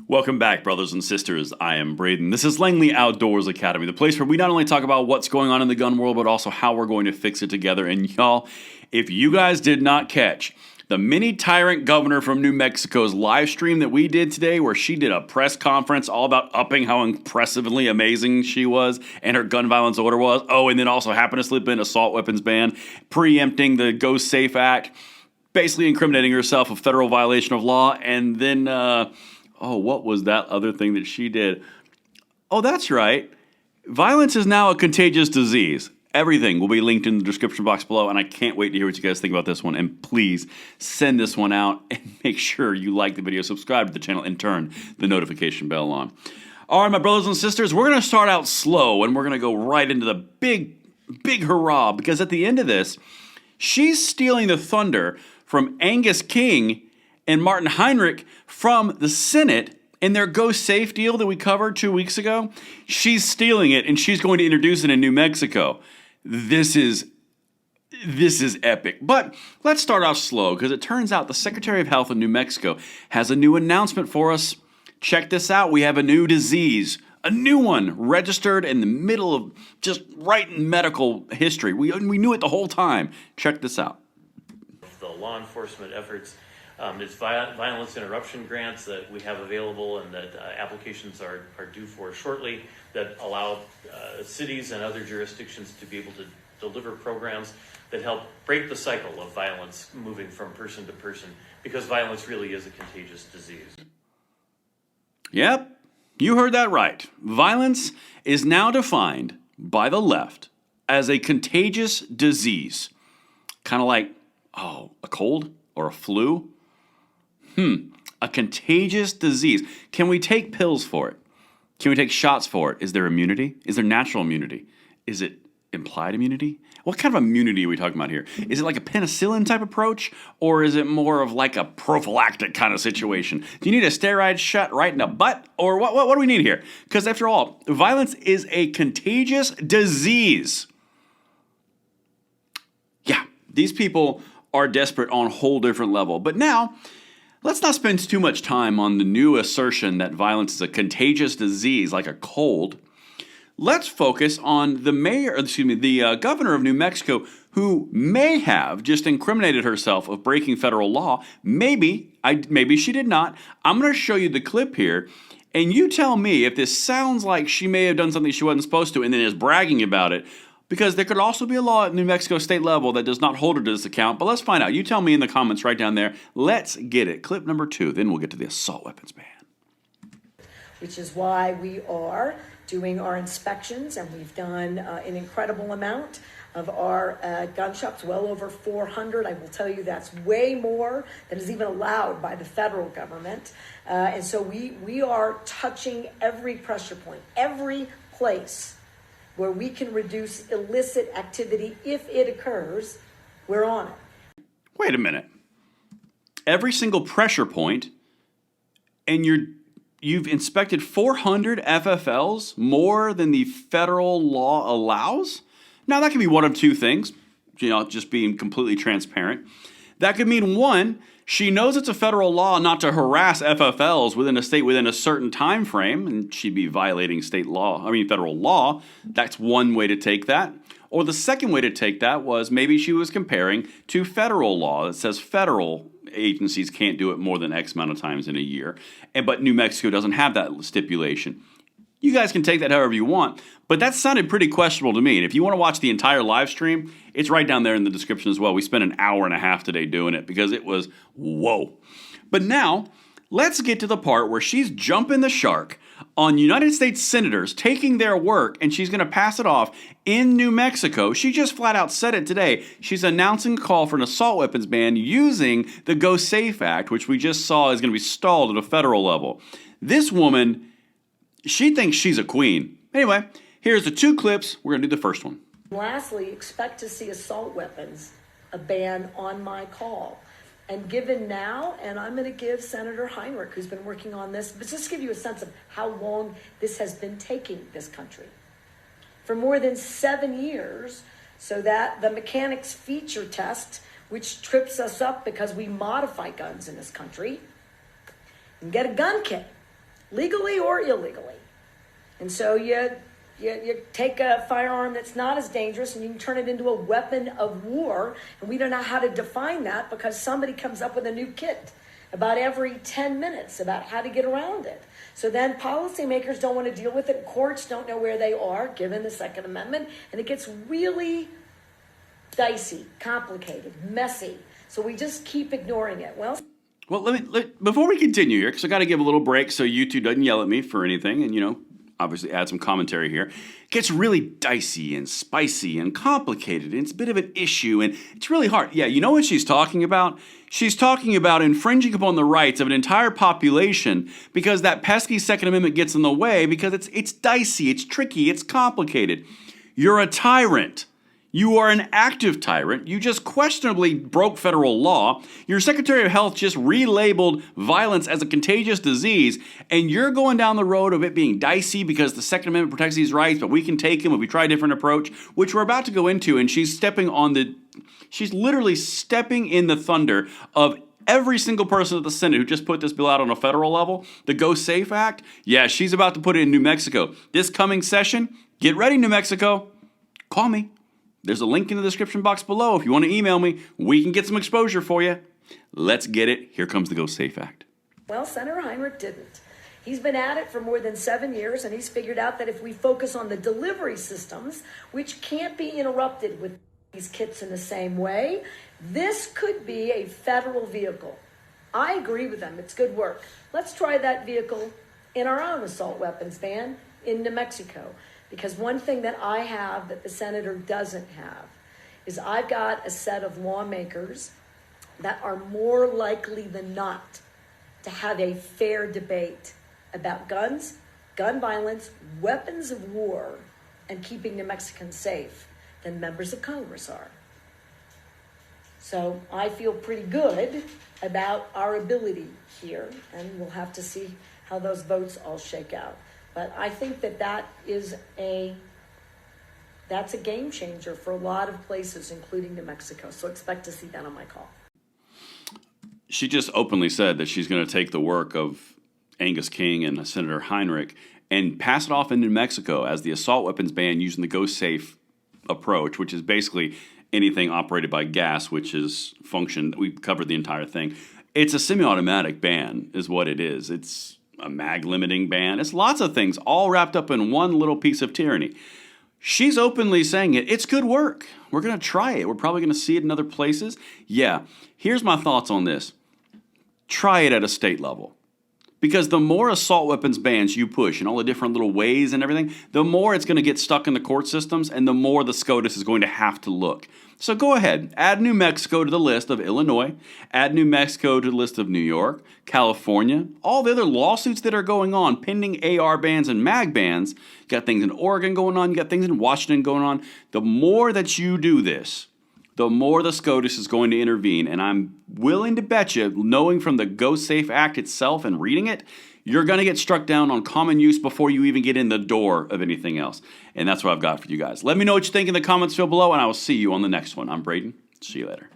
Welcome back, brothers and sisters. I am Braden. This is Langley Outdoors Academy, the place where we not only talk about what's going on in the gun world, but also how we're going to fix it together. And y'all, if you guys did not catch the Mini Tyrant governor from New Mexico's live stream that we did today, where she did a press conference all about upping how impressively amazing she was and her gun violence order was. Oh, and then also happened to slip in assault weapons ban, preempting the GOSAFE Act, basically incriminating herself a federal violation of law, and then, what was that other thing that she did? Oh, that's right. Violence is now a contagious disease. Everything will be linked in the description box below, and I can't wait to hear what you guys think about this one. And please send this one out and make sure you like the video, subscribe to the channel, and turn the notification bell on. All right, my brothers and sisters, we're going to start out slow, and we're going to go right into the big hurrah, because at the end of this, she's stealing the thunder from Angus King and Martin Heinrich from the Senate in their GOSAFE deal that we covered 2 weeks ago. She's stealing it, and she's going to introduce it in New Mexico. This is epic. But let's start off slow, because it turns out the Secretary of Health in New Mexico has a new announcement for us. Check this out. We have a new disease, a new one, registered in the middle of just right in medical history. We knew it the whole time. Check this out. The law enforcement efforts, it's violence interruption grants that we have available and that applications are due for shortly, that allow cities and other jurisdictions to be able to deliver programs that help break the cycle of violence moving from person to person, because violence really is a contagious disease. Yep, you heard that right. Violence is now defined by the left as a contagious disease. Kind of like, a cold or a flu? A contagious disease. Can we take pills for it? Can we take shots for it? Is there immunity? Is there natural immunity? Is it implied immunity? What kind of immunity are we talking about here? Is it like a penicillin type approach, or is it more of like a prophylactic kind of situation? Do you need a steroid shot right in the butt, or what do we need here? Because after all, violence is a contagious disease. Yeah, these people are desperate on a whole different level. But now, let's not spend too much time on the new assertion that violence is a contagious disease like a cold. Let's focus on the governor of New Mexico, who may have just incriminated herself of breaking federal law. Maybe she did not. I'm going to show you the clip here, and you tell me if this sounds like she may have done something she wasn't supposed to and then is bragging about it, because there could also be a law at New Mexico state level that does not hold her to this account. But let's find out. You tell me in the comments right down there. Let's get it. Clip number 2, then we'll get to the assault weapons ban. Which is why we are doing our inspections, and we've done an incredible amount of our gun shops, well over 400. I will tell you that's way more than is even allowed by the federal government. And so we are touching every pressure point, every place where we can reduce illicit activity if it occurs. We're on it. Wait a minute. Every single pressure point, and you've inspected 400 FFLs, more than the federal law allows? Now, that could be one of two things, just being completely transparent. That could mean, one, she knows it's a federal law not to harass FFLs within a state within a certain time frame, and she'd be violating federal law. That's one way to take that. Or the second way to take that was maybe she was comparing to federal law that says federal agencies can't do it more than X amount of times in a year, but New Mexico doesn't have that stipulation. You guys can take that however you want, but that sounded pretty questionable to me. And if you want to watch the entire live stream, it's right down there in the description as well. We spent an hour and a half today doing it because it was whoa. But now, let's get to the part where she's jumping the shark on United States senators taking their work, and she's going to pass it off in New Mexico. She just flat out said it today. She's announcing a call for an assault weapons ban using the GOSAFE Act, which we just saw is going to be stalled at a federal level. This woman, she thinks she's a queen. Anyway, here's the 2 clips. We're going to do the first one. Lastly, expect to see assault weapons, a ban on my call. And given now, and I'm going to give Senator Heinrich, who's been working on this, but just to give you a sense of how long this has been taking this country. For more than 7 years, so that the mechanics feature test, which trips us up because we modify guns in this country, and get a gun kit. legally or illegally. And so you take a firearm that's not as dangerous and you can turn it into a weapon of war. And we don't know how to define that because somebody comes up with a new kit about every 10 minutes about how to get around it. So then policymakers don't want to deal with it. Courts don't know where they are, given the Second Amendment. And it gets really dicey, complicated, messy. So we just keep ignoring it. Well, before we continue here, because I got to give a little break so YouTube doesn't yell at me for anything, and obviously add some commentary here. It gets really dicey and spicy and complicated, and it's a bit of an issue, and it's really hard. Yeah, you know what she's talking about? She's talking about infringing upon the rights of an entire population because that pesky Second Amendment gets in the way because it's dicey, it's tricky, it's complicated. You're a tyrant. You are an active tyrant. You just questionably broke federal law. Your Secretary of Health just relabeled violence as a contagious disease, and you're going down the road of it being dicey because the Second Amendment protects these rights, but we can take them if we try a different approach, which we're about to go into, and she's literally stepping in the thunder of every single person at the Senate who just put this bill out on a federal level, the GOSAFE Act. Yeah, she's about to put it in New Mexico. This coming session, get ready, New Mexico. Call me. There's a link in the description box below. If you want to email me, we can get some exposure for you. Let's get it. Here comes the GOSAFE Act. Well, Senator Heinrich didn't. He's been at it for more than 7 years, and he's figured out that if we focus on the delivery systems, which can't be interrupted with these kits in the same way, this could be a federal vehicle. I agree with them. It's good work. Let's try that vehicle in our own assault weapons ban in New Mexico. Because one thing that I have that the senator doesn't have is I've got a set of lawmakers that are more likely than not to have a fair debate about guns, gun violence, weapons of war, and keeping New Mexicans safe than members of Congress are. So I feel pretty good about our ability here, and we'll have to see how those votes all shake out. But I think that's a game changer for a lot of places, including New Mexico. So expect to see that on my call. She just openly said that she's going to take the work of Angus King and Senator Heinrich and pass it off in New Mexico as the assault weapons ban using the GOSAFE approach, which is basically anything operated by gas, which is function. We've covered the entire thing. It's a semi-automatic ban is what it is. It's a mag limiting ban. It's lots of things all wrapped up in one little piece of tyranny. She's openly saying it. It's good work. We're going to try it. We're probably going to see it in other places. Yeah. Here's my thoughts on this. Try it at a state level. Because the more assault weapons bans you push in all the different little ways and everything, the more it's going to get stuck in the court systems and the more the SCOTUS is going to have to look. So go ahead, add New Mexico to the list of Illinois, add New Mexico to the list of New York, California, all the other lawsuits that are going on, pending AR bans and mag bans. You got things in Oregon going on, you got things in Washington going on. The more that you do this, the more the SCOTUS is going to intervene. And I'm willing to bet you, knowing from the GOSAFE Act itself and reading it, you're going to get struck down on common use before you even get in the door of anything else. And that's what I've got for you guys. Let me know what you think in the comments field below, and I will see you on the next one. I'm Braden. See you later.